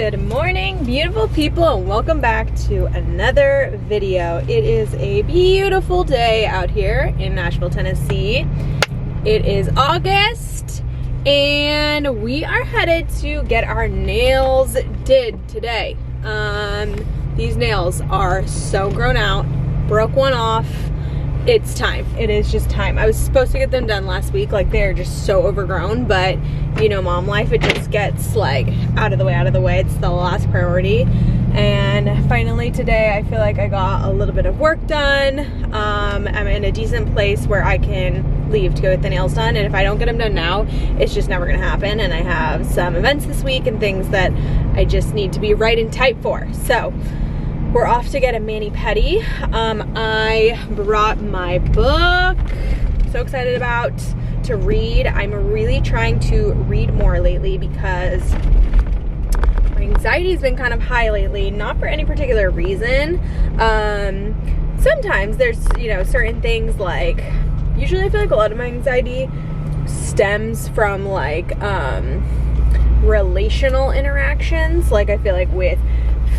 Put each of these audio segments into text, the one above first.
Good morning, beautiful people, and welcome back to another video. It is a beautiful day out here in Nashville, Tennessee. It is August, and we are headed to get our nails did today. These nails are so grown out, broke one off. It's time. It is just time. I was supposed to get them done last week. Like, they're just so overgrown, but you know, mom life, it just gets like out of the way. It's the last priority. And finally today, I feel like I got a little bit of work done. I'm in a decent place where I can leave to go get the nails done. And if I don't get them done now, it's just never gonna happen. And I have some events this week and things that I just need to be right and tight for. So we're off to get a mani-pedi. I brought my book. So excited about to read. I'm really trying to read more lately because my anxiety's been kind of high lately, not for any particular reason. Sometimes there's, you know, certain things like, usually I feel like a lot of my anxiety stems from like relational interactions. Like I feel like with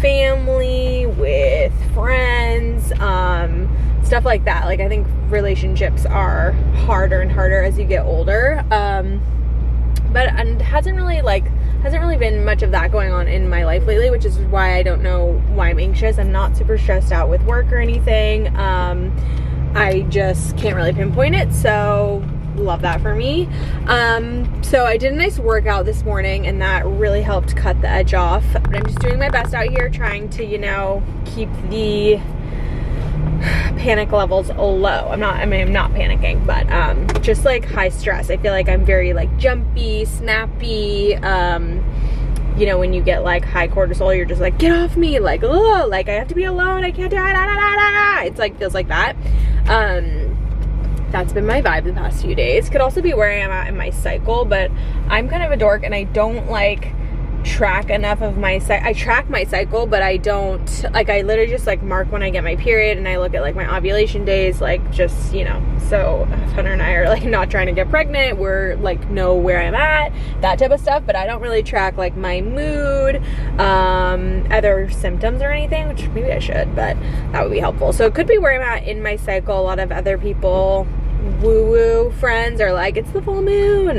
family, with friends, stuff like that. Like I think relationships are harder and harder as you get older, but hasn't really been much of that going on in my life lately, which is why I don't know why I'm anxious. I'm not super stressed out with work or anything. I just can't really pinpoint it, so love that for me. So I did a nice workout this morning and that really helped cut the edge off. But I'm just doing my best out here, trying to, you know, keep the panic levels low. I'm not panicking, but just like high stress. I feel like I'm very like jumpy, snappy. You know, when you get like high cortisol, you're just like, get off me, like, oh, like I have to be alone, I can't do it. It's like, feels like that. That's been my vibe the past few days. Could also be where I am at in my cycle, but I'm kind of a dork and I don't like track enough of my I track my cycle, but I don't, like, I literally just like mark when I get my period and I look at like my ovulation days, like just, you know. So Hunter and I are like not trying to get pregnant. We're like know where I'm at, that type of stuff, but I don't really track like my mood, other symptoms or anything, which maybe I should, but that would be helpful. So it could be where I'm at in my cycle. A lot of other people, woo-woo friends, are like, it's the full moon.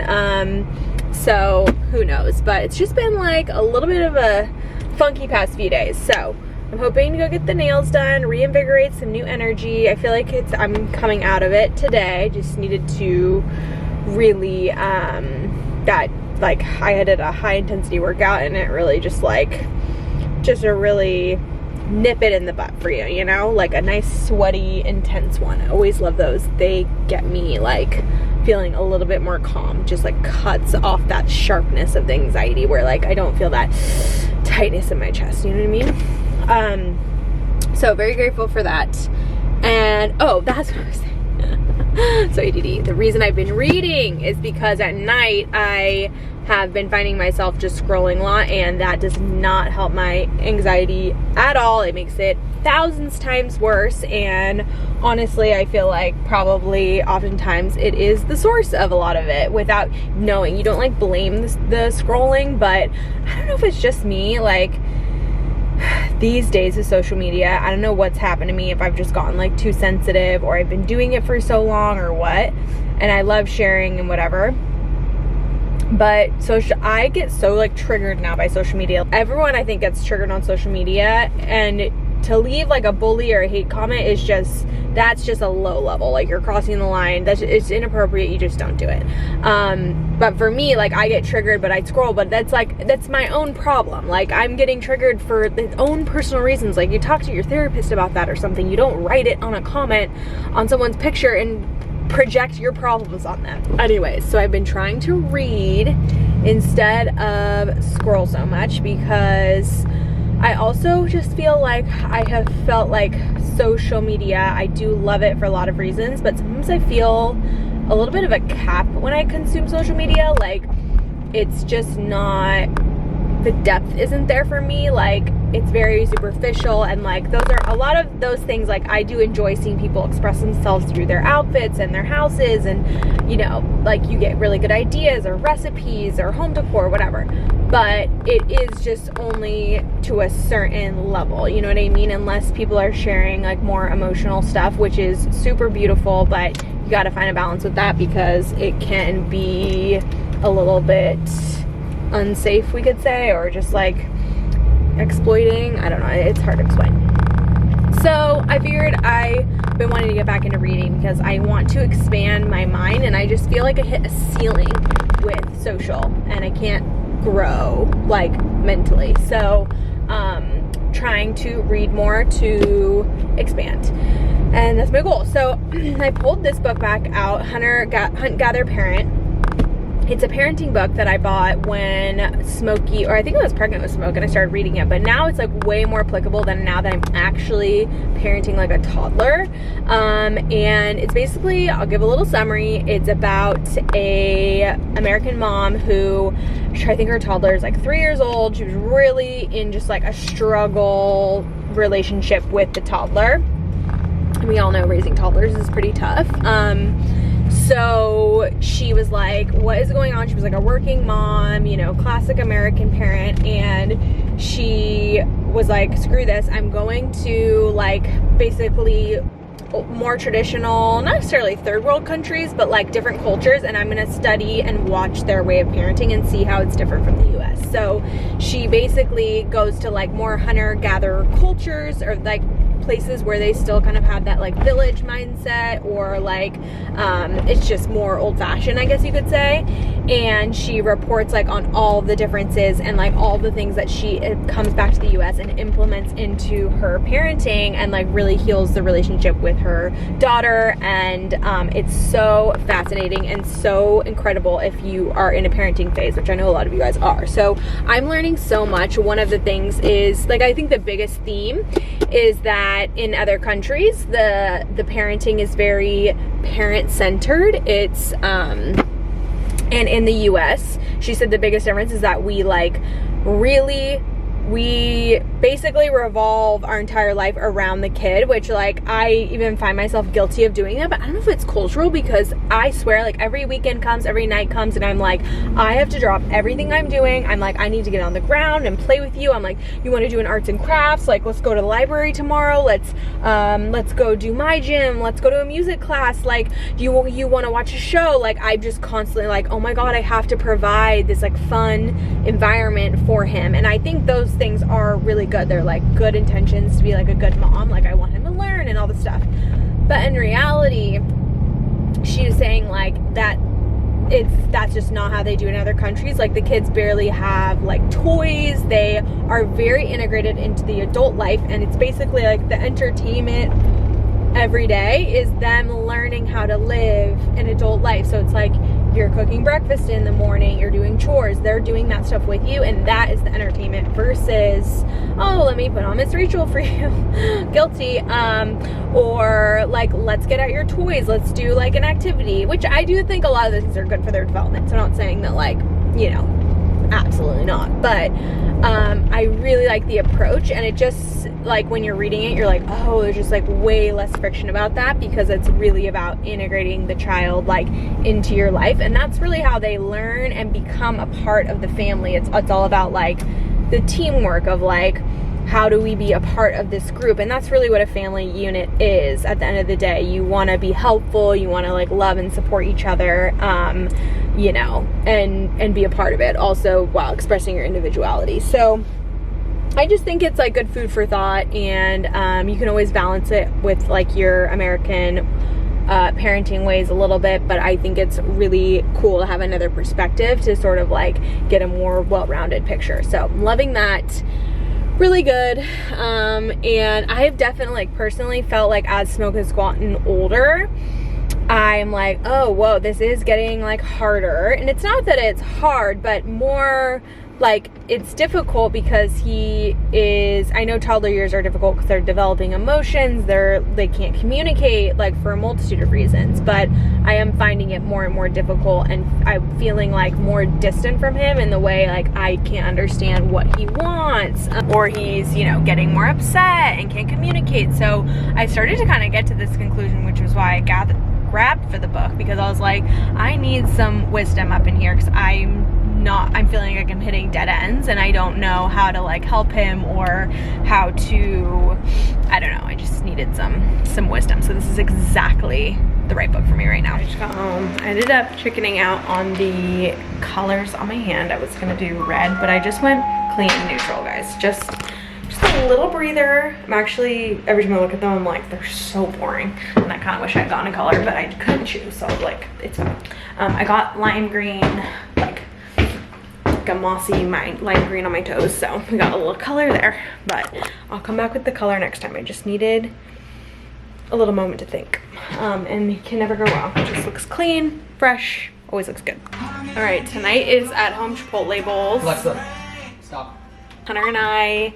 So who knows, but it's just been like a little bit of a funky past few days. So I'm hoping to go get the nails done, reinvigorate some new energy. I feel like I'm coming out of it today. Just needed to really, I did a high intensity workout and it really just a really nip it in the butt for you, you know, like a nice sweaty intense one. I always love those. They get me like feeling a little bit more calm, just like cuts off that sharpness of the anxiety where like I don't feel that tightness in my chest, you know what I mean? So very grateful for that. And oh, that's what I was saying. So ADD, the reason I've been reading is because at night I have been finding myself just scrolling a lot, and that does not help my anxiety at all. It makes it thousands times worse, and honestly I feel like probably oftentimes it is the source of a lot of it without knowing. You don't like blame the scrolling, but I don't know if it's just me, like these days with social media, I don't know what's happened to me, if I've just gotten like too sensitive or I've been doing it for so long or what, and I love sharing and whatever. But I get so like triggered now by social media. Everyone I think gets triggered on social media, and to leave like a bully or a hate comment is just, that's just a low level. Like you're crossing the line. It's inappropriate. You just don't do it. But for me, like I get triggered, but I scroll, but that's my own problem. Like I'm getting triggered for its own personal reasons. Like you talk to your therapist about that or something. You don't write it on a comment on someone's picture and project your problems on them. Anyways, so I've been trying to read instead of scroll so much, because I also just feel like I have felt like social media, I do love it for a lot of reasons, but sometimes I feel a little bit of a cap when I consume social media. Like it's just not, the depth isn't there for me. Like it's very superficial, and like those are a lot of those things. Like I do enjoy seeing people express themselves through their outfits and their houses, and you know, like you get really good ideas or recipes or home decor, whatever, but it is just only to a certain level, you know what I mean? Unless people are sharing like more emotional stuff, which is super beautiful, but you got to find a balance with that because it can be a little bit unsafe, we could say, or just like exploiting. I don't know, it's hard to explain. So I figured I've been wanting to get back into reading because I want to expand my mind, and I just feel like I hit a ceiling with social and I can't grow like mentally. So trying to read more to expand, and that's my goal. So I pulled this book back out, Hunt, Gather, Parent. It's a parenting book that I bought when Smokey, or I think I was pregnant with Smoke, and I started reading it, but now it's like way more applicable than now that I'm actually parenting like a toddler. And it's basically, I'll give a little summary. It's about a American mom who, I think her toddler is like 3 years old. She was really in just like a struggle relationship with the toddler. And we all know raising toddlers is pretty tough. So she was like, what is going on? She was like a working mom, you know, classic American parent. And she was like, screw this. I'm going to like basically more traditional, not necessarily third world countries, but like different cultures. And I'm going to study and watch their way of parenting and see how it's different from the US. So she basically goes to like more hunter-gatherer cultures, or like places where they still kind of have that like village mindset, or like it's just more old-fashioned, I guess you could say. And she reports like on all the differences and like all the things that she comes back to the US and implements into her parenting, and like really heals the relationship with her daughter. And it's so fascinating and so incredible if you are in a parenting phase, which I know a lot of you guys are. So I'm learning so much. One of the things is like, I think the biggest theme is that in other countries the parenting is very parent-centered. It's and in the US, she said the biggest difference is that we basically revolve our entire life around the kid, which like I even find myself guilty of doing that, but I don't know if it's cultural, because I swear like every weekend comes, every night comes, and I'm like, I have to drop everything I'm doing. I'm like, I need to get on the ground and play with you. I'm like, you want to do an arts and crafts? Like, let's go to the library tomorrow. Let's go do my gym. Let's go to a music class. Like, you want to watch a show? Like, I'm just constantly like, oh my God, I have to provide this like fun environment for him. And I think those things are really good. They're like good intentions to be like a good mom. Like, I want him to learn and all this stuff. But in reality, she's saying like that's just not how they do in other countries. Like, the kids barely have like toys. They are very integrated into the adult life, and it's basically like the entertainment every day is them learning how to live an adult life. So it's like, you're cooking breakfast in the morning, you're doing chores, they're doing that stuff with you, and that is the entertainment, versus, oh, let me put on Miss Rachel for you. Guilty. Or like, let's get out your toys, let's do like an activity, which I do think a lot of things are good for their development. So I'm not saying that like, you know, absolutely not, but I really like the approach. And it just like, when you're reading it, you're like, oh, there's just like way less friction about that, because it's really about integrating the child like into your life. And that's really how they learn and become a part of the family. It's all about like the teamwork of like, how do we be a part of this group? And that's really what a family unit is at the end of the day. You want to be helpful, you want to like love and support each other, you know, and be a part of it also while expressing your individuality. So I just think it's like good food for thought, and you can always balance it with like your American parenting ways a little bit, but I think it's really cool to have another perspective to sort of like get a more well-rounded picture. So I'm loving that. Really good. And I have definitely like personally felt like as Smoke has gotten older, I'm like, oh, whoa, this is getting like harder. And it's not that it's hard, but more like, it's difficult because he is, I know toddler years are difficult because they're developing emotions, they can't communicate, like, for a multitude of reasons, but I am finding it more and more difficult, and I'm feeling like more distant from him in the way, like, I can't understand what he wants, or he's, you know, getting more upset and can't communicate. So I started to kind of get to this conclusion, which was why I grabbed for the book, because I was like, I need some wisdom up in here, because I'm feeling like I'm hitting dead ends, and I don't know how to, like, help him, or how to, I don't know, I just needed some wisdom. So this is exactly the right book for me right now. I just got home. I ended up chickening out on the colors on my hand. I was gonna do red, but I just went clean and neutral, guys. Just a little breather. I'm actually, every time I look at them, I'm like, they're so boring, and I kind of wish I'd gotten a color, but I couldn't choose, so like, it's fine. I got lime green, like a mossy lime green on my toes, so we got a little color there, but I'll come back with the color next time. I just needed a little moment to think, and it can never go wrong. It just looks clean, fresh, always looks good. All right, tonight is at home Chipotle bowls. Alexa, stop. Hunter and I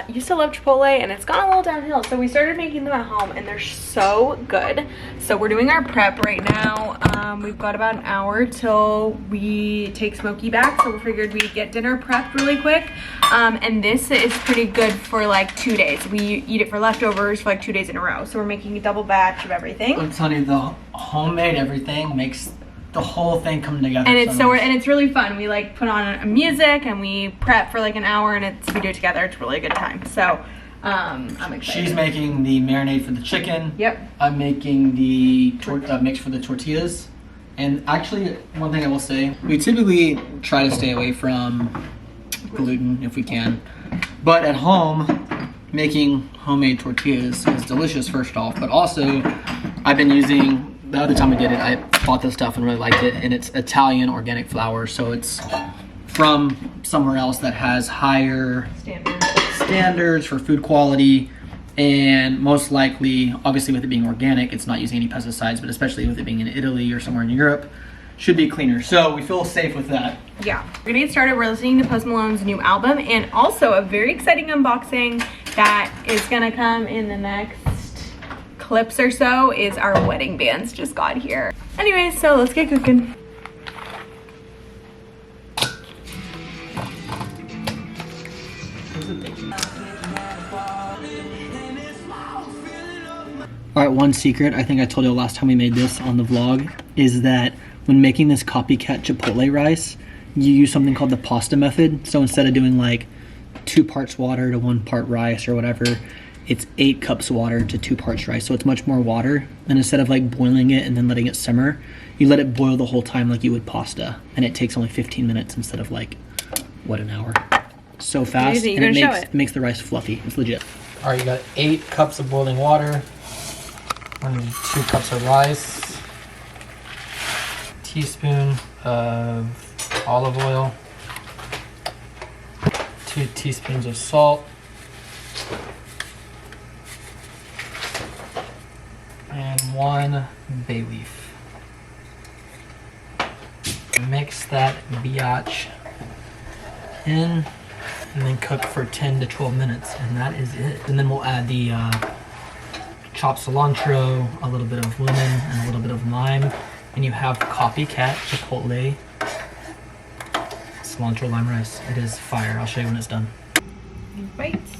used to love Chipotle, and it's gone a little downhill, so we started making them at home, and they're so good. So we're doing our prep right now. We've got about an hour till we take Smokey back, so we figured we'd get dinner prepped really quick. And this is pretty good for like 2 days. We eat it for leftovers for like 2 days in a row, so we're making a double batch of everything. I'm telling you, the homemade everything makes the whole thing come together. And it's really fun. We like put on a music and we prep for like an hour, and we do it together. It's really a good time. So I'm excited. She's making the marinade for the chicken. Yep. I'm making the mix for the tortillas. And actually, one thing I will say, we typically try to stay away from gluten if we can. But at home, making homemade tortillas is delicious, first off. But also, I've been using, the other time I did it, I bought this stuff and really liked it. And it's Italian organic flour. So it's from somewhere else that has higher standards for food quality. And most likely, obviously with it being organic, it's not using any pesticides, but especially with it being in Italy or somewhere in Europe, should be cleaner. So we feel safe with that. Yeah. We're gonna get started. We're listening to Post Malone's new album, and also a very exciting unboxing that is gonna come in the next clips or so is our wedding bands just got here. Anyways, so let's get cooking. All right, one secret, I think I told you last time we made this on the vlog, is that when making this copycat Chipotle rice, you use something called the pasta method. So instead of doing like 2 parts water to 1 part rice or whatever, it's 8 cups water to 2 parts rice. So it's much more water. And instead of like boiling it and then letting it simmer, you let it boil the whole time like you would pasta. And it takes only 15 minutes instead of like, what, an hour? So fast, and it makes the rice fluffy. It's legit. All right, you got 8 cups of boiling water. 2 cups of rice, teaspoon of olive oil, 2 teaspoons of salt, and 1 bay leaf. Mix that biatch in, and then cook for 10 to 12 minutes, and that is it. And then we'll add the chopped cilantro, a little bit of lemon, and a little bit of lime, and you have copycat Chipotle cilantro lime rice. It is fire. I'll show you when it's done. 8 bites.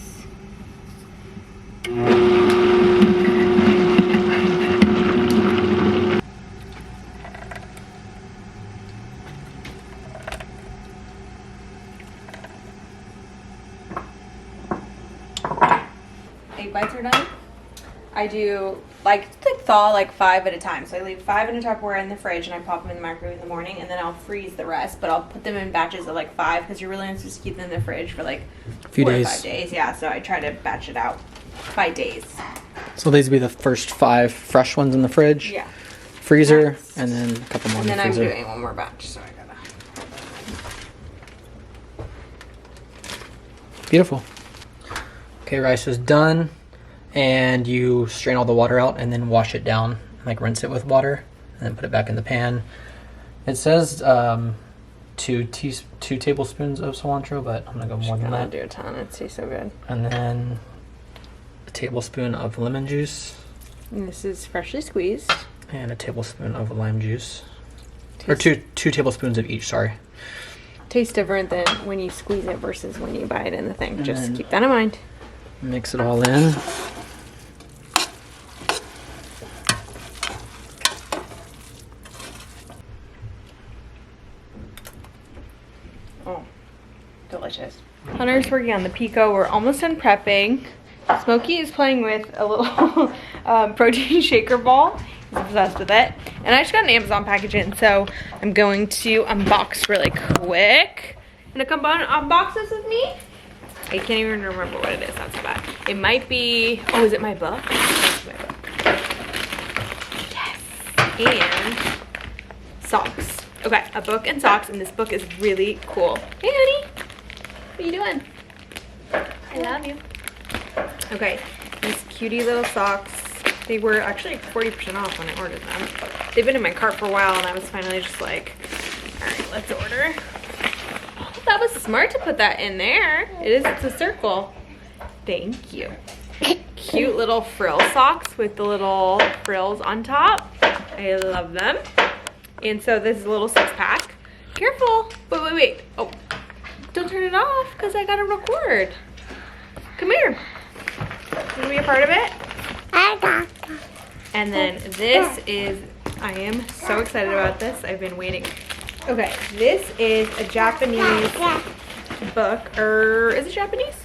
Bites are done. I do like thaw like 5 at a time. So I leave 5 in a Tupperware in the fridge, and I pop them in the microwave in the morning, and then I'll freeze the rest. But I'll put them in batches of like 5, because you're really not supposed to keep them in the fridge for like 4 to 5 days. Yeah, so I try to batch it out by days. So these would be the first 5 fresh ones in the fridge. Yeah. Freezer, and then a couple more in the freezer. And then I'm doing 1 more batch, so I gotta. Beautiful. Okay, rice is done. And you strain all the water out and then wash it down, like rinse it with water, and then put it back in the pan. It says 2 two tablespoons of cilantro, but I'm gonna go more than that. Do a ton. It tastes so good. And then a tablespoon of lemon juice. And this is freshly squeezed. And a tablespoon of lime juice. Or two tablespoons of each, sorry. Tastes different than when you squeeze it versus when you buy it in the thing. Just keep that in mind. Mix it all in. Oh, delicious. Hunter's working on the pico. We're almost done prepping. Smokey is playing with a little protein shaker ball. He's obsessed with it. And I just got an Amazon package in, so I'm going to unbox really quick. Gonna come on unbox this with me? I can't even remember what it is. That's so bad. It might be, oh, is it my book? That's my book. Yes. And socks. Okay, a book and socks, and this book is really cool. Hey, honey. What are you doing? I love you. Okay, these cutie little socks. They were actually 40% off when I ordered them. They've been in my cart for a while, and I was finally just like, all right, let's order. Oh, that was smart to put that in there. It's a circle. Thank you. Cute little frill socks with the little frills on top. I love them. And so this is a little 6-pack. Careful. Wait. Oh, don't turn it off because I gotta record. Come here. You wanna be a part of it? And then this is, I am so excited about this. I've been waiting. Okay, this is a Japanese book, or is it Japanese?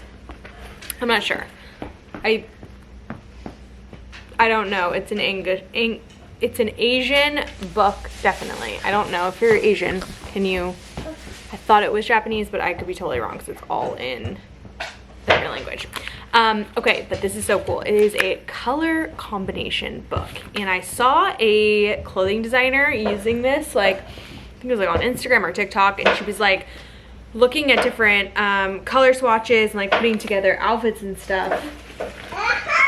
I'm not sure. I don't know. It's an it's an Asian book, definitely. I don't know if you're Asian. Can you? I thought it was Japanese, but I could be totally wrong because it's all in their language. Okay, but this is so cool. It is a color combination book, and I saw a clothing designer using this, like, I think it was like on Instagram or TikTok, and she was like looking at different color swatches and like putting together outfits and stuff.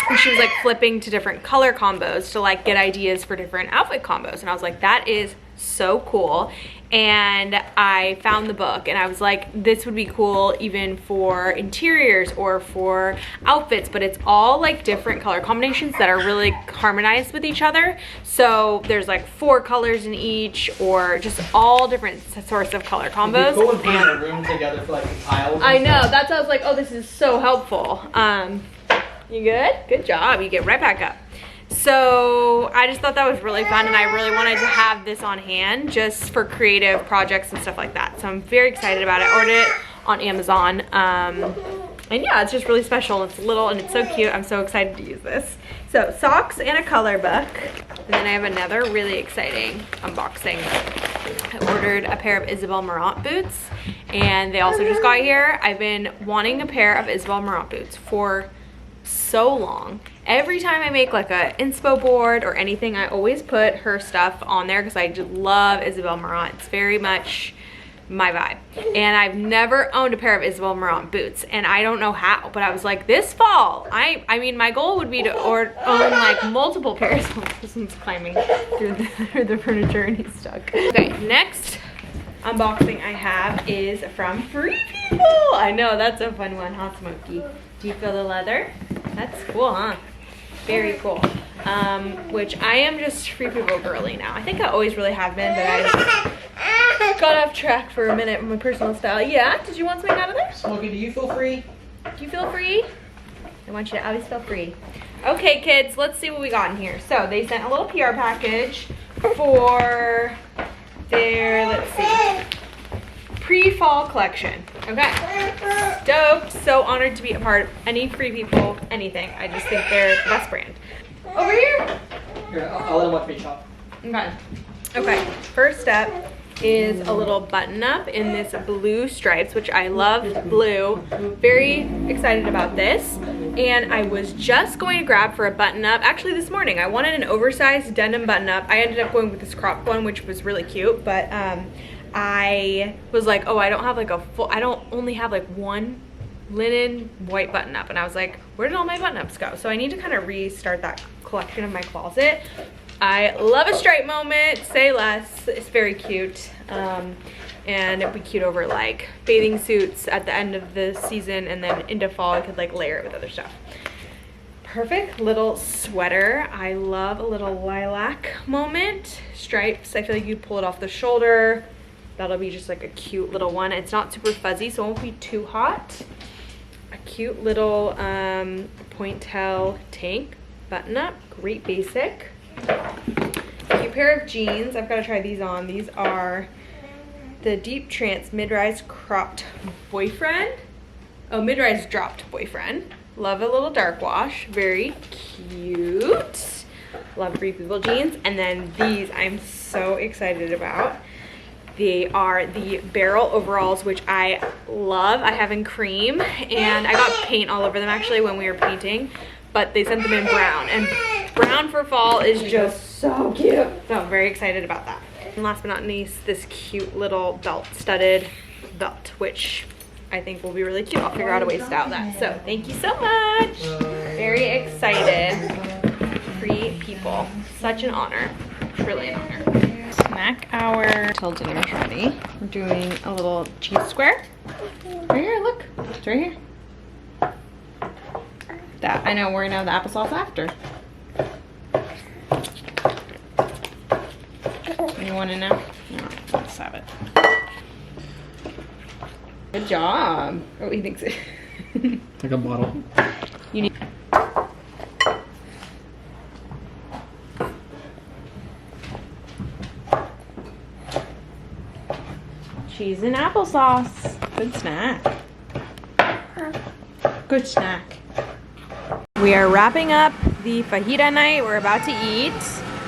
And she was like flipping to different color combos to like get ideas for different outfit combos, and I was like, that is so cool. And I found the book and I was like, this would be cool even for interiors or for outfits, but it's all like different color combinations that are really harmonized with each other. So there's like 4 colors in each, or just all different sorts of color combos. It'd be cool if we were in a room together for like tiles. I know, that's why I was like, oh, this is so helpful. You good? Good job. You get right back up. So I just thought that was really fun, and I really wanted to have this on hand just for creative projects and stuff like that. So I'm very excited about it. I ordered it on Amazon. And yeah, it's just really special. It's little and it's so cute. I'm so excited to use this. So socks and a color book. And then I have another really exciting unboxing. I ordered a pair of Isabel Marant boots, and they also just got here. I've been wanting a pair of Isabel Marant boots for so long. Every time I make like a inspo board or anything, I always put her stuff on there because I just love Isabel Marant. It's very much my vibe. And I've never owned a pair of Isabel Marant boots, and I don't know how, but I was like, this fall, I mean, my goal would be to own like multiple pairs. This one's climbing through the furniture and he's stuck. Okay, next unboxing I have is from Free People. I know, that's a fun one, huh, Smokey? Do you feel the leather? That's cool, huh? Very cool. Which I am just Free People girly now. I think I always really have been, but I got off track for a minute with my personal style. Yeah? Did you want something out of there? Smokey, do you feel free? Do you feel free? I want you to always feel free. Okay, kids, let's see what we got in here. So they sent a little PR package for their, let's see, pre-fall collection. Okay, stoked. So honored to be a part of any Free People, anything. I just think they're the best brand. Over here. Here, I'll let him watch me shop. Okay, first step is a little button up in this blue stripes, which I love blue. Very excited about this. And I was just going to grab for a button up, actually this morning. I wanted an oversized denim button up. I ended up going with this crop one, which was really cute, but I was like, oh, I don't have like a full, I don't only have like one linen white button up, and I was like, where did all my button ups go? So I need to kind of restart that collection in my closet. I love a stripe moment, say less. It's very cute. and it'd be cute over like bathing suits at the end of the season, and then into fall I could like layer it with other stuff. Perfect little sweater. I love a little lilac moment. Stripes, I feel like you pull it off the shoulder. That'll be just like a cute little one. It's not super fuzzy, so it won't be too hot. A cute little pointe-tail tank button up, great basic. Cute pair of jeans. I've got to try these on. These are the Deep Trance mid-rise cropped boyfriend. Oh, mid-rise dropped boyfriend. Love a little dark wash, very cute. Love Free People jeans. And then these I'm so excited about. They are the Barrel overalls, which I love. I have in cream, and I got paint all over them actually when we were painting, but they sent them in brown, and brown for fall is just so cute. So I'm very excited about that. And last but not least, this cute little belt, studded belt, which I think will be really cute. I'll figure out a way to style that. So thank you so much. Very excited. Free People. Such an honor. Truly an honor. Snack hour till dinner's ready. We're doing a little cheese square. Right here, look. It's right here. That, I know, we're gonna have the applesauce after. You want to know? No, let's have it. Good job. Oh, he thinks it. Like a bottle. You need. Cheese and applesauce. Good snack. Good snack. We are wrapping up the fajita night. We're about to eat,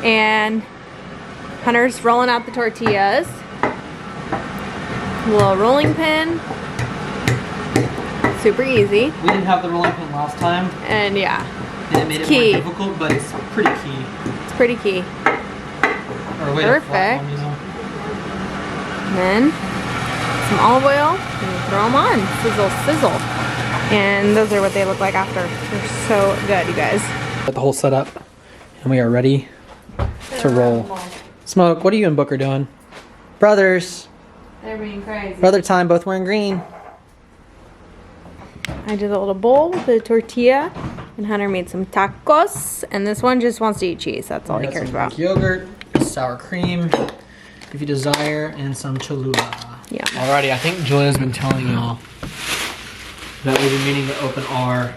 and Hunter's rolling out the tortillas. A little rolling pin. Super easy. We didn't have the rolling pin last time, And yeah, and it made it key. more difficult, but it's pretty key. It's pretty key. Or a way to flat one, you know. And then some olive oil, and you throw them on. Sizzle, sizzle. And those are what they look like after. They're so good, you guys. Got the whole setup, and we are ready to roll. Smoke, what are you and Booker doing? Brothers. They're being crazy. Brother time, both wearing green. I did a little bowl with a tortilla, and Hunter made some tacos, and this one just wants to eat cheese. That's all he cares about. Greek yogurt, sour cream, if you desire, and some Cholula. Yeah. Alrighty, I think Julia's been telling y'all that we've been meaning to open our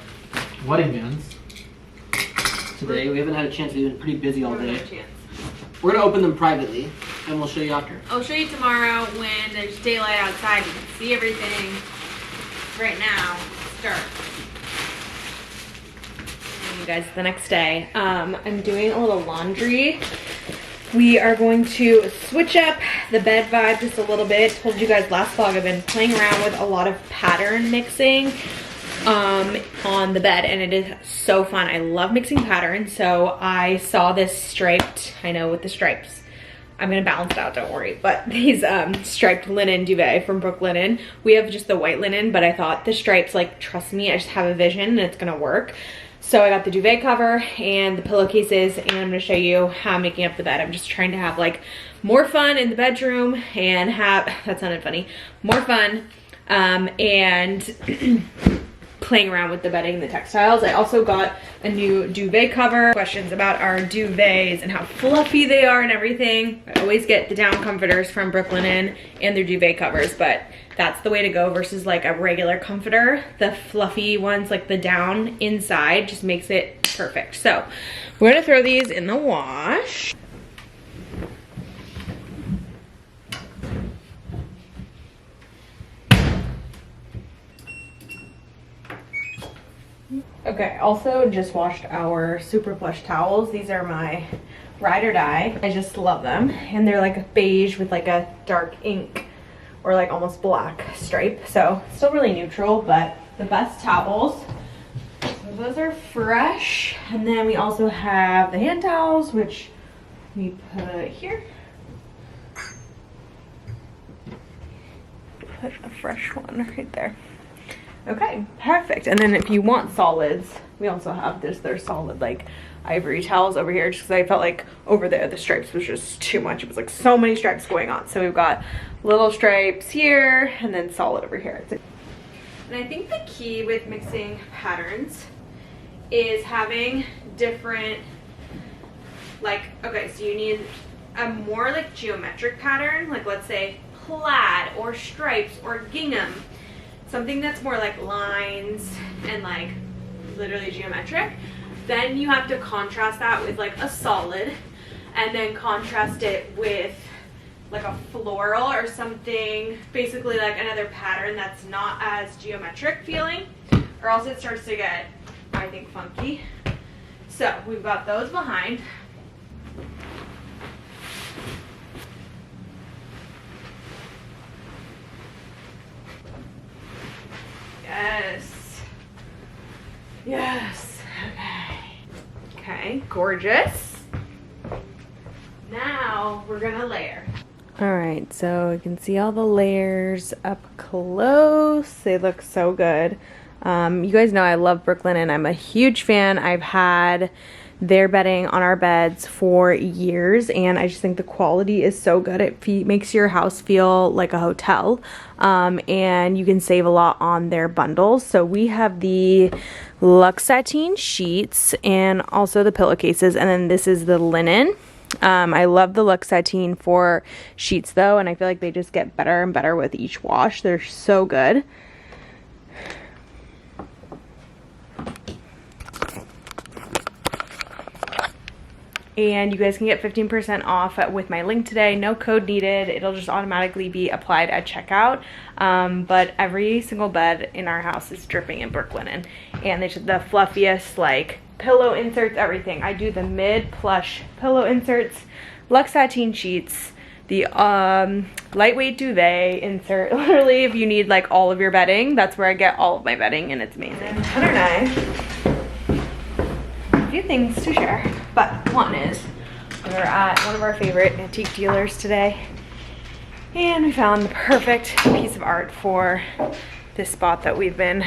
wedding bands today. We haven't had a chance. We've been pretty busy all day. We're gonna open them privately, and we'll show you after. I'll show you tomorrow when there's daylight outside. You can see everything. Right now, start. And you guys, the next day, I'm doing a little laundry. We are going to switch up the bed vibe just a little bit. Told you guys last vlog I've been playing around with a lot of pattern mixing on the bed, and it is so fun. I love mixing patterns, so I saw this striped, I know with the stripes. I'm gonna balance it out, don't worry. But these striped linen duvet from Brooklinen. We have just the white linen, but I thought the stripes, like, trust me, I just have a vision and it's gonna work. So I got the duvet cover and the pillowcases, and I'm gonna show you how I'm making up the bed. I'm just trying to have like more fun in the bedroom and have, that sounded funny, more fun and playing around with the bedding and the textiles. I also got a new duvet cover. Questions about our duvets and how fluffy they are and everything. I always get the down comforters from Brooklinen and their duvet covers, but that's the way to go versus like a regular comforter. The fluffy ones, like the down inside, just makes it perfect. So we're gonna throw these in the wash. Okay, also just washed our Super Plush towels. These are my ride or die. I just love them. And they're like a beige with like a dark ink or like almost black stripe. So still really neutral, but the best towels. So those are fresh. And then we also have the hand towels, which we put here. Put a fresh one right there. Okay, perfect. And then if you want solids, we also have this, they're solid like ivory towels over here just because I felt like over there the stripes was just too much. It was like so many stripes going on. So we've got little stripes here and then solid over here. And I think the key with mixing patterns is having different, like, okay, so you need a more like geometric pattern, like let's say plaid or stripes or gingham, something that's more like lines and like literally geometric. Then you have to contrast that with like a solid, and then contrast it with like a floral or something, basically like another pattern that's not as geometric feeling, or else it starts to get, I think, funky. So we've got those behind. Yes. Yes. Okay. Okay, gorgeous. Now we're gonna layer. All right, so you can see all the layers up close. They look so good. You guys know I love Brooklinen. I'm a huge fan. I've had their bedding on our beds for years, and I just think the quality is so good. It makes your house feel like a hotel, and you can save a lot on their bundles. So we have the Luxe Sateen sheets and also the pillowcases, and then this is the linen. I love the Luxe Sateen for sheets though, and I feel like they just get better and better with each wash. They're so good. And you guys can get 15% off with my link today. No code needed. It'll just automatically be applied at checkout. But every single bed in our house is dripping in Brooklinen. And it's the fluffiest, like, pillow inserts, everything. I do the mid plush pillow inserts, Luxe Sateen sheets, the lightweight duvet insert. Literally, if you need like all of your bedding, that's where I get all of my bedding, and it's amazing. Heather and I, a few things to share, but one is we were at one of our favorite antique dealers today, and we found the perfect piece of art for this spot that we've been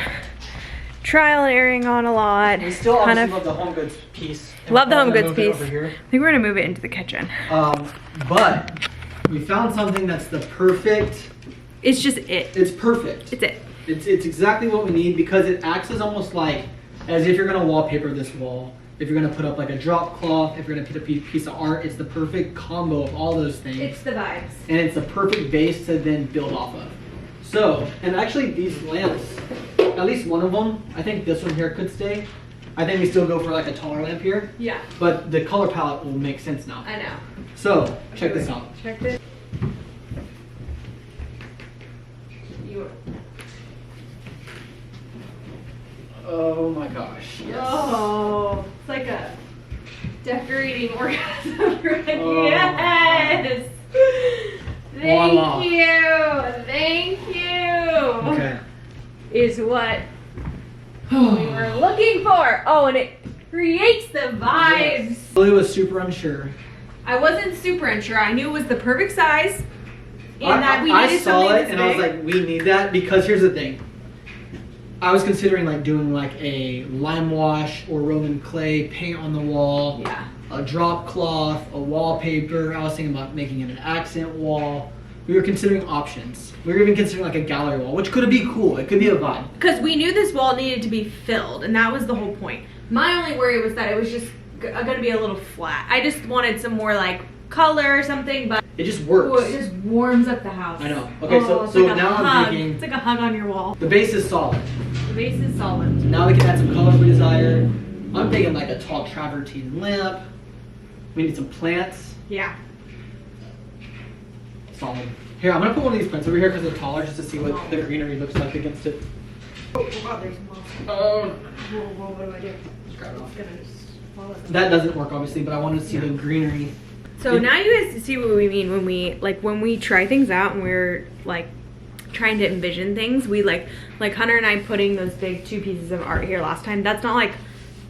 trial and erroring on a lot. We still obviously love the home goods piece. Love the home goods piece. I think we're gonna move it into the kitchen. But we found something that's the perfect. It's just it. It's perfect. It's it. It's exactly what we need, because it acts as almost like as if you're gonna wallpaper this wall. If you're gonna put up like a drop cloth, if you're gonna put a piece of art, it's the perfect combo of all those things. It's the vibes. And it's the perfect base to then build off of. So, and actually these lamps, at least one of them, I think this one here could stay. I think we still go for like a taller lamp here. Yeah. But the color palette will make sense now. I know. So, check this out. Check this. Oh my gosh. Yes. Oh, it's like a decorating orgasm, right? Oh. Yes. Voila. Thank you. Thank you. Okay. Is what we were looking for. Oh, and it creates the vibes. Yes. Lily was super unsure. I wasn't super unsure. I knew it was the perfect size, and that we I needed saw something it this and I was big. like, we need that, because here's the thing. I was considering like doing like a lime wash or Roman clay paint on the wall, Yeah. a drop cloth, a wallpaper. I was thinking about making it an accent wall. We were considering options. We were even considering like a gallery wall, which could be cool. It could be a vibe. Because we knew this wall needed to be filled, and that was the whole point. My only worry was that it was just gonna be a little flat. I just wanted some more like color or something, but it just works. Ooh, it just warms up the house. I know. Okay, oh, so like now I'm thinking it's like a hug on your wall. the base is solid. The base is solid. Now we can add some color if we desire. I'm thinking like a tall travertine lamp. We need some plants. Yeah. Solid. Here, I'm gonna put one of these plants over here because they're taller, just to see what the greenery looks like against it. Oh wow, there's moss. Oh. Whoa, what do I do? Just grab it off. I'm gonna just follow it. That doesn't work obviously, but I wanted to see the greenery. So now you guys see what we mean when we try things out and we're like trying to envision things. We like Hunter and I putting those big 2 pieces of art here last time. That's not like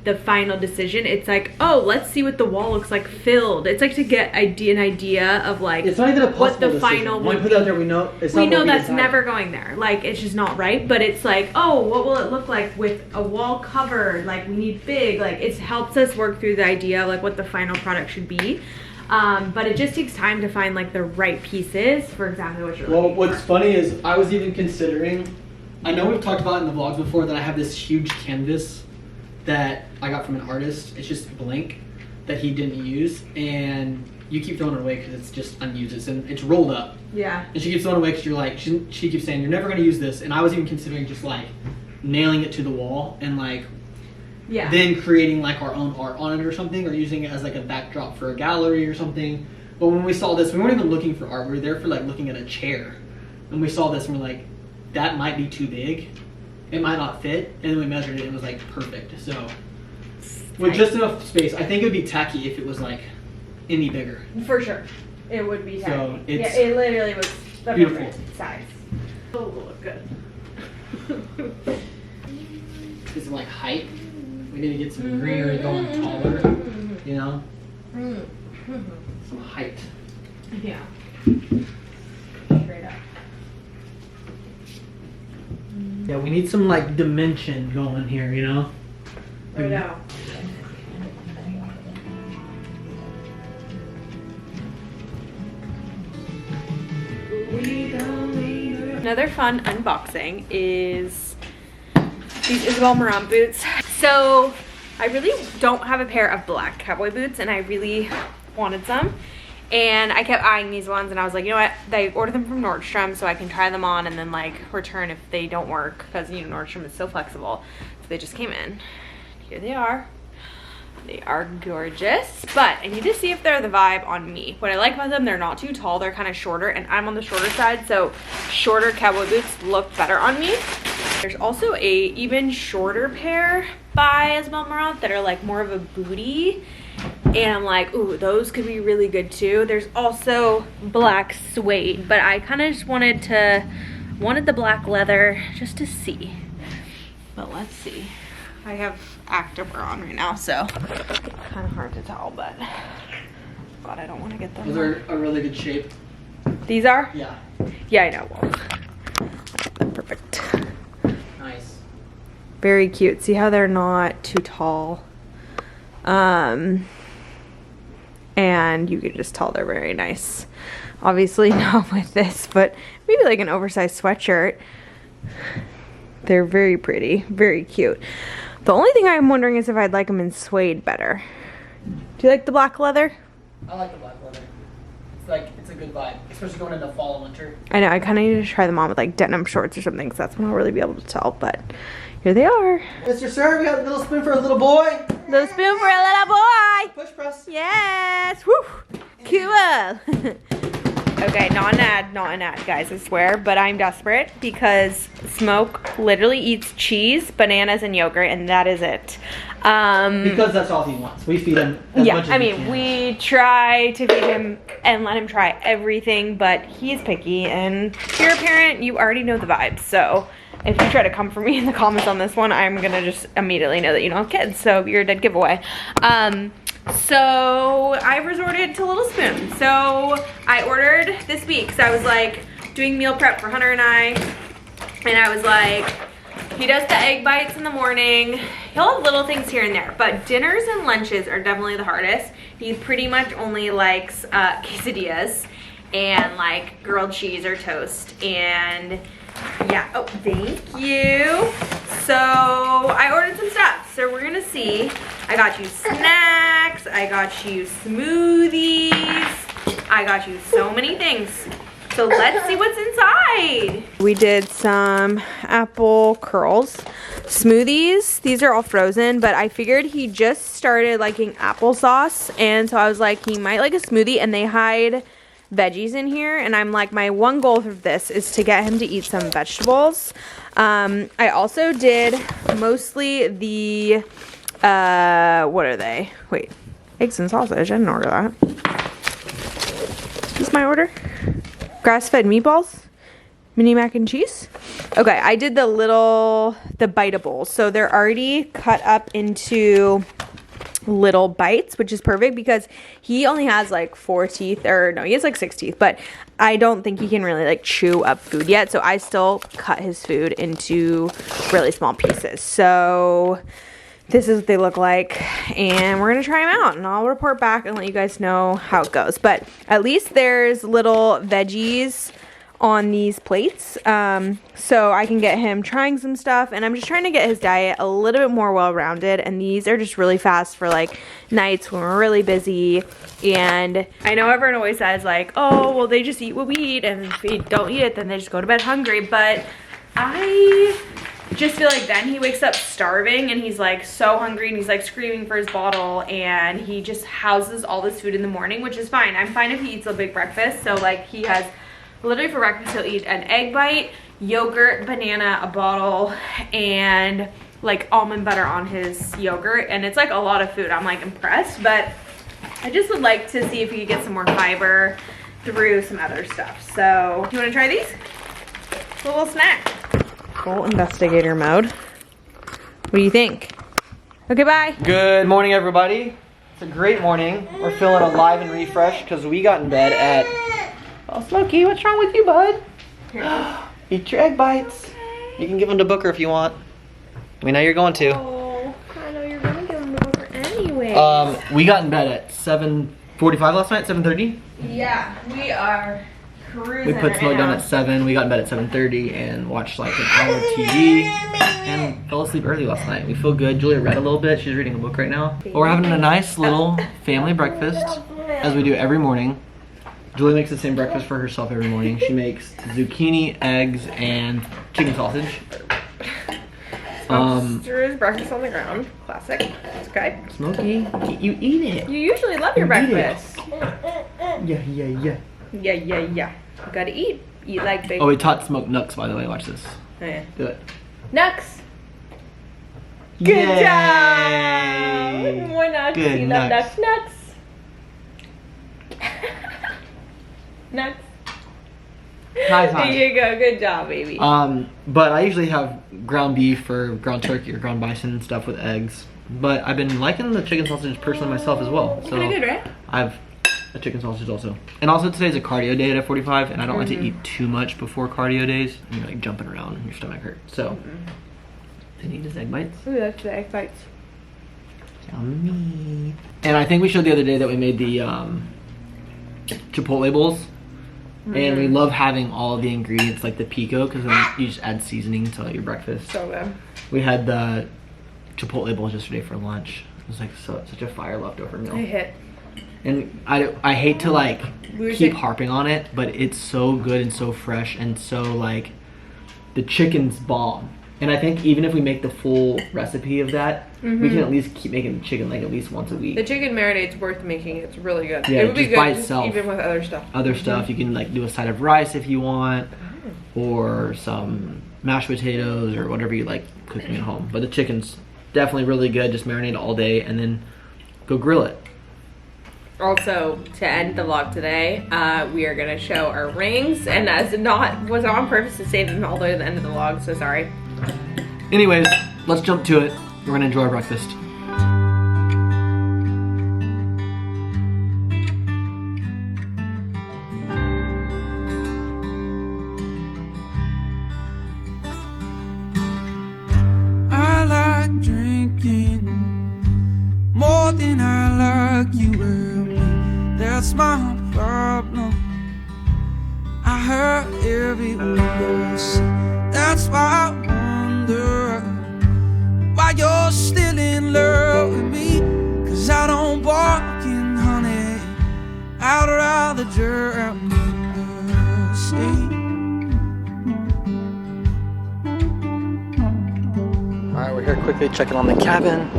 the final decision. It's like, oh, let's see what the wall looks like filled. It's like to get an idea of like it's not even a what the final would be. Put it out there, we know that's never going there. Like, it's just not right. But it's like, oh, what will it look like with a wall cover? Like, we need big. Like, it helps us work through the idea of like what the final product should be. But it just takes time to find like the right pieces for exactly what you're looking for. Well, what's funny is I was even considering, I know we've talked about in the vlogs before that I have this huge canvas that I got from an artist. It's just blank that he didn't use, and you keep throwing it away because it's just unused. It's rolled up. Yeah. And she keeps throwing it away because you're like, she keeps saying, you're never going to use this. And I was even considering just like nailing it to the wall and like then creating like our own art on it or something, or using it as like a backdrop for a gallery or something. But when we saw this, we weren't even looking for art. We were there for like looking at a chair. And we saw this and we're like, that might be too big. It might not fit. And then we measured it and it was like perfect. So with just enough space, I think it would be tacky if it was like any bigger. For sure. It would be tacky. So it's it literally was the beautiful perfect size. It will look good. Is it like height? We need to get some greenery going taller, you know? Some height. Yeah. Straight up. Yeah, we need some like dimension going here, you know? Right now. Another fun unboxing is these Isabel Marant boots. So I really don't have a pair of black cowboy boots and I really wanted some. And I kept eyeing these ones and I was like, you know what? I ordered them from Nordstrom so I can try them on and then like return if they don't work, because you know Nordstrom is so flexible. So they just came in. Here they are. They are gorgeous, but I need to see if they're the vibe on me. What I like about them, they're not too tall, they're kind of shorter, and I'm on the shorter side, so shorter cowboy boots look better on me. There's also a even shorter pair by Isabel Marant that are like more of a booty, and I'm like, ooh, those could be really good too. There's also black suede, but I kind of just wanted the black leather just to see. But let's see. I have activewear on right now, so kind of hard to tell, but God, I don't want to get them. Those are a really good shape. These are? Yeah. Yeah, I know. Well, perfect. Nice. Very cute. See how they're not too tall? And you can just tell they're very nice. Obviously not with this, but maybe like an oversized sweatshirt. They're very pretty, very cute. The only thing I'm wondering is if I'd like them in suede better. Do you like the black leather? I like the black leather. It's like, it's a good vibe, especially going into fall and winter. I know, I kind of need to try them on with like denim shorts or something, because that's when I'll really be able to tell, but here they are. Mr. Sir, we got a little spoon for a little boy. Little spoon for a little boy. Push press. Yes, woo, cool. Okay, not an ad, guys, I swear, but I'm desperate because Smoke literally eats cheese, bananas, and yogurt, and that is it. Because that's all he wants. We feed him as much as we can. We try to feed him and let him try everything, but he's picky, and if you're a parent, you already know the vibes, so if you try to come for me in the comments on this one, I'm gonna just immediately know that you don't have kids, so you're a dead giveaway. So I've resorted to Little Spoon. So I ordered this week, so I was like doing meal prep for Hunter and I was like, he does the egg bites in the morning. He'll have little things here and there, but dinners and lunches are definitely the hardest. He pretty much only likes quesadillas and like grilled cheese or toast, and yeah, oh, thank you. So I ordered some stuff, so we're gonna see. I got you snacks, I got you smoothies, I got you so many things. So let's see what's inside. We did some apple curls, smoothies. These are all frozen, but I figured he just started liking applesauce, and so I was like, he might like a smoothie, and they hide veggies in here, and I'm like, my one goal of this is to get him to eat some vegetables. I also did mostly the what are they? Wait, eggs and sausage. I didn't order that. Is this my order? Grass-fed meatballs, mini mac and cheese. Okay, I did the Biteables. So they're already cut up into little bites, which is perfect because he only has like 4 teeth, or no, he has like 6 teeth, but I don't think he can really like chew up food yet. So I still cut his food into really small pieces. So this is what they look like, and we're gonna try them out, and I'll report back and let you guys know how it goes. But at least there's little veggies on these plates, so I can get him trying some stuff, and I'm just trying to get his diet a little bit more well-rounded, and these are just really fast for like nights when we're really busy. And I know everyone always says like, oh well, they just eat what we eat, and if we don't eat it then they just go to bed hungry, but I just feel like then he wakes up starving and he's like so hungry and he's like screaming for his bottle, and he just houses all this food in the morning, which is fine. I'm fine if he eats a big breakfast. So like he has literally for breakfast, he'll eat an egg bite, yogurt, banana, a bottle, and like almond butter on his yogurt. And it's like a lot of food. I'm like impressed, but I just would like to see if we could get some more fiber through some other stuff. So you want to try these? A little snack. Full investigator mode. What do you think? Okay, bye. Good morning, everybody. It's a great morning. We're feeling alive and refreshed because we got in bed at... Oh, Smokey, what's wrong with you, bud? Eat your egg bites. You can give them to Booker if you want. We know you're going to. Oh, I know you're going to give them to Booker anyway. We got in bed at 7:45 last night, 7:30. Yeah, we are cruising. We put Smoke down at 7. We got in bed at 7:30 and watched like an hour of TV and fell asleep early last night. We feel good. Julia read a little bit. She's reading a book right now. But we're having a nice little family breakfast as we do every morning. Julie makes the same breakfast for herself every morning. She makes zucchini, eggs, and chicken sausage. Drew's breakfast on the ground. Classic. It's okay. Smokey, you eat it. You usually love your breakfast. Yeah. Yeah. You gotta eat. Eat like big. Oh, we taught Smoke Nooks, by the way. Watch this. Oh, yeah. Do it. Nooks. Good Yay. job. More nuts. Good You love nuts. nuts. Nuts. Hi. There you go. Good job, baby. But I usually have ground beef or ground turkey or ground bison and stuff with eggs. But I've been liking the chicken sausage personally myself as well. So pretty good, right? I have a chicken sausage also. And also today's a cardio day at F45, and I don't like to eat too much before cardio days. And you're like jumping around and your stomach hurts. So I need his egg bites. Ooh, that's the egg bites. Yummy. And I think we showed the other day that we made the Chipotle bowls. And we love having all the ingredients like the pico, because then you just add seasoning to your breakfast. So good. We had the Chipotle bowls yesterday for lunch. It was like such a fire leftover meal. I hit. And I hate to like keep harping on it, but it's so good and so fresh and so like the chicken's bomb. And I think even if we make the full recipe of that, we can at least keep making chicken like at least once a week. The chicken marinade's worth making. It's really good. Yeah, it would be good by itself. even with other stuff. Other stuff, you can like do a side of rice if you want, or some mashed potatoes or whatever you like cooking at home. But the chicken's definitely really good. Just marinate all day and then go grill it. Also, to end the vlog today, we are gonna show our rings, and as was not on purpose to save them all the way to the end of the vlog, so sorry. Anyways, let's jump to it. We're gonna enjoy our breakfast. I like drinking more than I like you and me. That's my problem. I hurt every voice. That's why I wonder why you're still in love with me. 'Cause I don't walk in honey. I'd rather drown in the sea. Alright, we're here quickly checking on the cabin.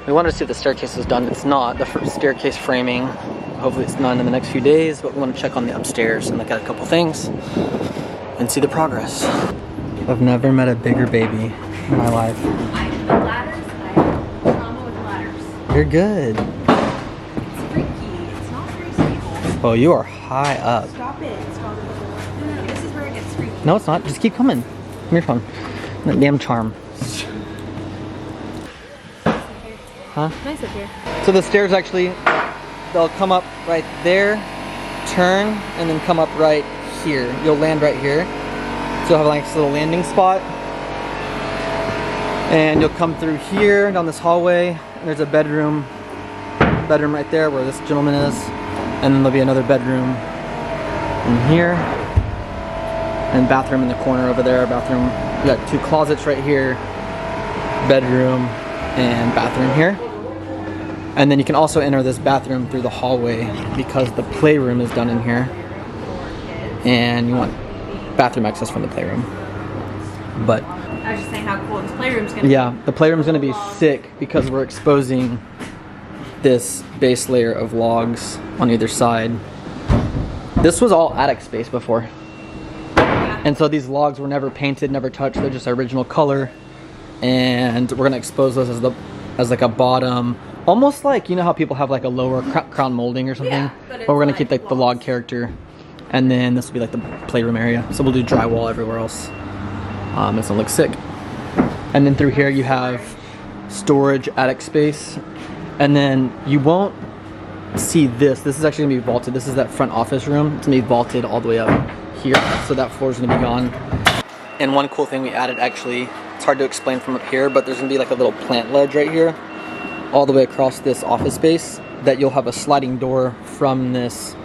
We wanted to see if the staircase was done. It's not. The staircase framing, hopefully it's done in the next few days, but we want to check on the upstairs and look at a couple things and see the progress. I've never met a bigger baby in my life. The ladders, I have trauma with ladders. You're good. It's freaky. It's not very stable. Oh, you are high up. Stop it. Stop it. No, this is where it gets freaky. No, it's not. Just keep coming. Come here, phone. That damn charm. Huh? Nice up here. So the stairs actually, they'll come up right there, turn, and then come up right here. You'll land right here. So you'll have like this little landing spot. And you'll come through here, down this hallway, and there's a bedroom right there where this gentleman is. And then there'll be another bedroom in here. And bathroom in the corner over there, bathroom. We got 2 closets right here, bedroom and bathroom here. And then you can also enter this bathroom through the hallway because the playroom is done in here. And you want bathroom access from the playroom. But I was just saying how cool this playroom's gonna be. yeah, the playroom's gonna be sick because we're exposing this base layer of logs on either side. This was all attic space before. And so these logs were never painted, never touched. They're just original color. And we're gonna expose those as like a bottom, almost like, you know how people have like a lower crown molding or something? Yeah, but we're gonna like keep like the log character. And then this will be like the playroom area. So we'll do drywall everywhere else. It's gonna look sick. And then through here you have storage attic space. And then you won't see this. This is actually gonna be vaulted. This is that front office room. It's gonna be vaulted all the way up here. So that floor is gonna be gone. And one cool thing we added, actually, it's hard to explain from up here, but there's gonna be like a little plant ledge right here, all the way across this office space, that you'll have a sliding door from this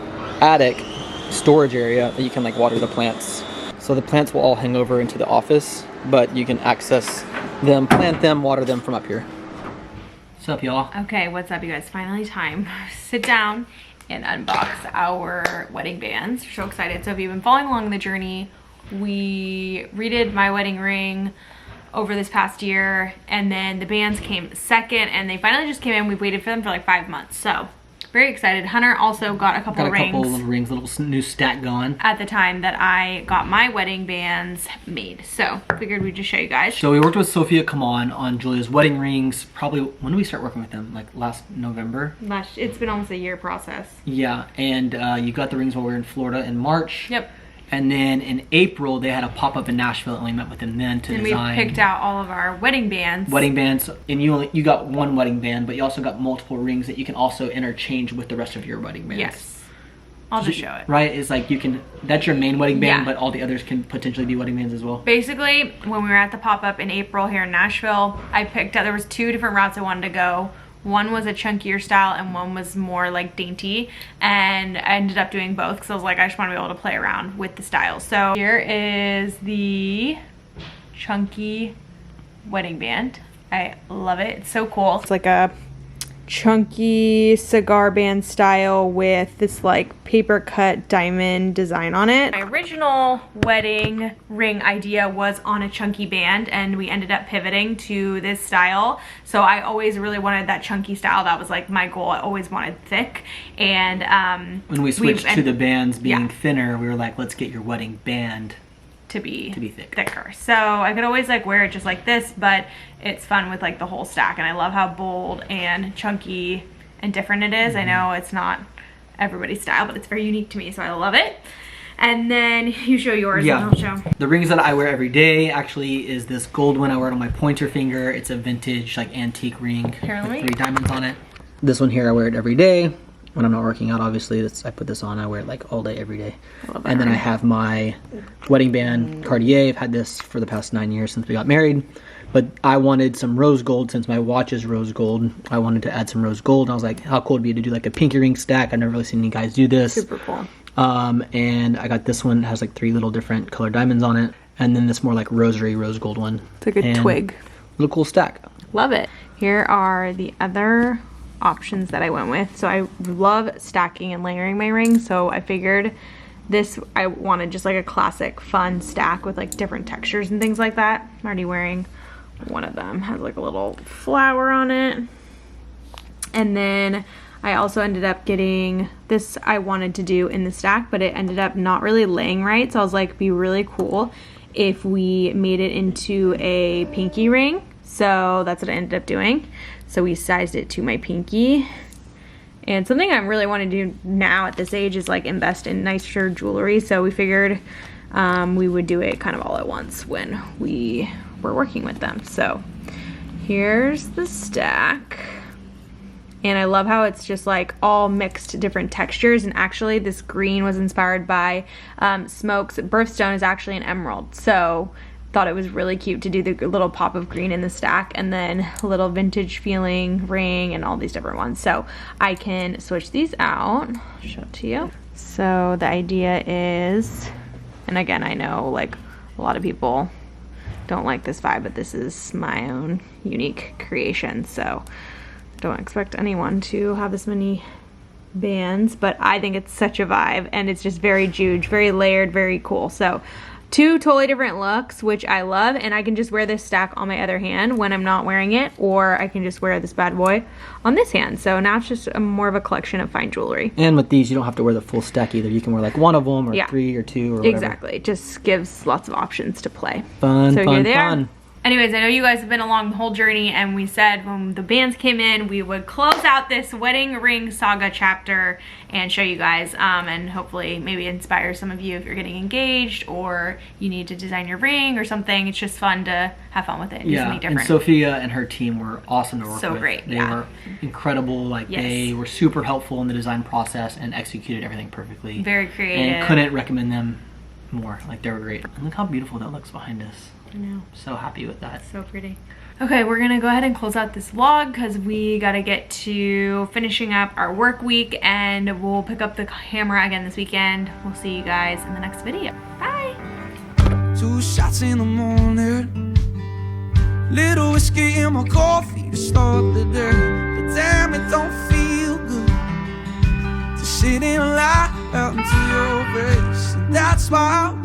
attic storage area that you can like water the plants. So the plants will all hang over into the office, but you can access them, plant them, water them from up here. What's up, y'all? Okay, what's up, you guys? Finally time to sit down and unbox our wedding bands. We're so excited. So if you've been following along the journey, we redid my wedding ring over this past year, and then the bands came second, and they finally just came in. We've waited for them for like 5 months, so very excited. Hunter also got a couple rings. Got a couple little rings, little new stack going. At the time that I got my wedding bands made, so figured we'd just show you guys. So we worked with Sophia Kaman on Julia's wedding rings. Probably, when did we start working with them? Like last November? It's been almost a year process. Yeah, and you got the rings while we were in Florida in March. Yep. And then in April, they had a pop-up in Nashville, and we met with them then to design. And we picked out all of our wedding bands. Wedding bands, and you got one wedding band, but you also got multiple rings that you can also interchange with the rest of your wedding bands. Yes. I'll just show it. Right, it's like you can, that's your main wedding band, Yeah. but all the others can potentially be wedding bands as well. Basically, when we were at the pop-up in April here in Nashville, I picked out, there was 2 different routes I wanted to go. One was a chunkier style and one was more like dainty, and I ended up doing both because I was like, I just want to be able to play around with the styles. So here is the chunky wedding band. I love it. It's so cool. It's like a chunky cigar band style with this like paper cut diamond design on it. My original wedding ring idea was on a chunky band, and we ended up pivoting to this style. So I always really wanted that chunky style. That was like my goal. I always wanted thick. And when we switched to the bands being thinner, we were like, let's get your wedding band to be thicker. So I could always like wear it just like this, but it's fun with like the whole stack, and I love how bold and chunky and different it is. I know it's not everybody's style, but it's very unique to me, so I love it. And then you show yours, and I'll show. The rings that I wear every day actually is this gold one. I wear it on my pointer finger. It's a vintage like antique ring with 3 diamonds on it. This one here, I wear it every day. When I'm not working out, obviously, I put this on. I wear it like all day, every day. And then I have my wedding band, Cartier. I've had this for the past 9 years since we got married. But I wanted some rose gold. Since my watch is rose gold, I wanted to add some rose gold. And I was like, how cool would it be to do like a pinky ring stack? I've never really seen any guys do this. Super cool. And I got this one. It has like 3 little different color diamonds on it. And then this more like rosary rose gold one. It's like a twig. Little cool stack. Love it. Here are the other options that I went with. So I love stacking and layering my rings, so I figured this, I wanted just like a classic fun stack with like different textures and things like that. I'm already wearing one of them. Has like a little flower on it. And then I also ended up getting this, I wanted to do in the stack, but it ended up not really laying right, so I was like, it'd be really cool if we made it into a pinky ring. So that's what I ended up doing. So we sized it to my pinky. And something I really want to do now at this age is like invest in nicer jewelry. So we figured we would do it kind of all at once when we were working with them. So here's the stack. And I love how it's just like all mixed different textures. And actually this green was inspired by Smoke's birthstone is actually an emerald. So thought it was really cute to do the little pop of green in the stack, and then a little vintage feeling ring and all these different ones. So I can switch these out, I'll show it to you. So the idea is, and again, I know like a lot of people don't like this vibe, but this is my own unique creation. So don't expect anyone to have this many bands, but I think it's such a vibe, and it's just very juge, very layered, very cool. So 2 totally different looks, which I love, and I can just wear this stack on my other hand when I'm not wearing it, or I can just wear this bad boy on this hand. So now it's just more of a collection of fine jewelry. And with these, you don't have to wear the full stack either. You can wear like one of them, or 3 or 2 or whatever. Exactly. It just gives lots of options to play. Fun, so fun, here they fun. are. Anyways, I know you guys have been along the whole journey, and we said when the bands came in, we would close out this wedding ring saga chapter and show you guys, and hopefully maybe inspire some of you if you're getting engaged or you need to design your ring or something. It's just fun to have fun with it and do something different. And Sophia and her team were awesome to work with. So great, They were incredible. Like they were super helpful in the design process and executed everything perfectly. Very creative. And couldn't recommend them more. Like they were great. And look how beautiful that looks behind us. I know. So happy with that. So pretty. Okay, we're gonna go ahead and close out this vlog because we gotta get to finishing up our work week, and we'll pick up the camera again this weekend. We'll see you guys in the next video. Bye. 2 shots in the morning, little whiskey in my coffee to start the day. But damn, it don't feel good to sit and lie out into your face. And that's why